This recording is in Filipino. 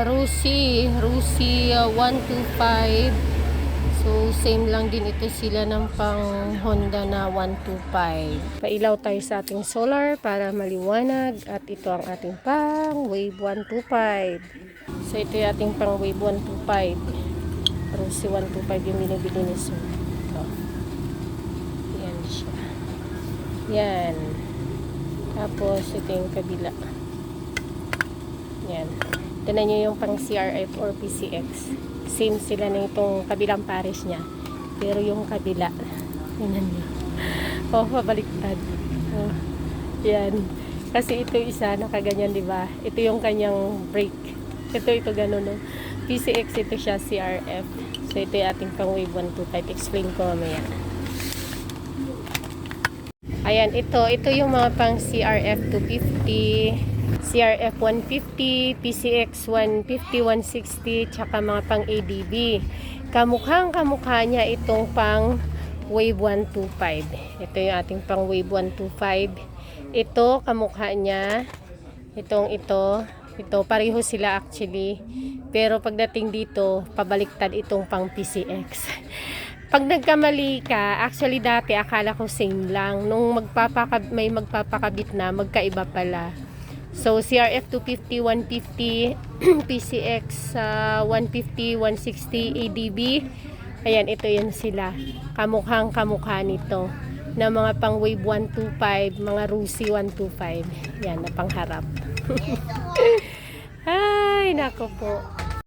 Rusi 125. So same lang din ito sila ng pang Honda na 125. Pailaw tayo sa ating solar para maliwanag at ito ang ating pang Wave 125. So ito yung ating pang Wave 125. Rusi 125 yung binibili ni Sir. Ito. Yan siya. Yan. Tapos ito yung kabila. Yan. Tignan nyo yung pang CRF or PCX. Same sila na itong kabilang pares niya. Pero yung kabila, tingnan nyo. Oh, pabaliktad. Oh, yan. Kasi ito isa, nakaganyan, di ba? Ito yung kanyang brake. Ito ganun, no? PCX, ito siya, CRF. So, ito yung ating pang Wave 125. Explain ko mamaya. Ayan, ito yung mga pang CRF 250. CRF 150, PCX 150, 160, tsaka mga pang ADB. Kamukha niya itong pang Wave 125. Ito yung ating pang Wave 125. Ito, kamukha niya. Ito, pareho sila actually. Pero pagdating dito, pabaliktad itong pang PCX. Pag nagkamali ka, actually dati akala ko same lang. Nung may magpapakabit na, magkaiba pala. So, CRF 250, 150, PCX 150, 160, ADB. Ayan, ito yan sila. Kamukha nito. Na mga pang Wave 125, mga Rusi 125. Yan, na pangharap. Ay, nako po.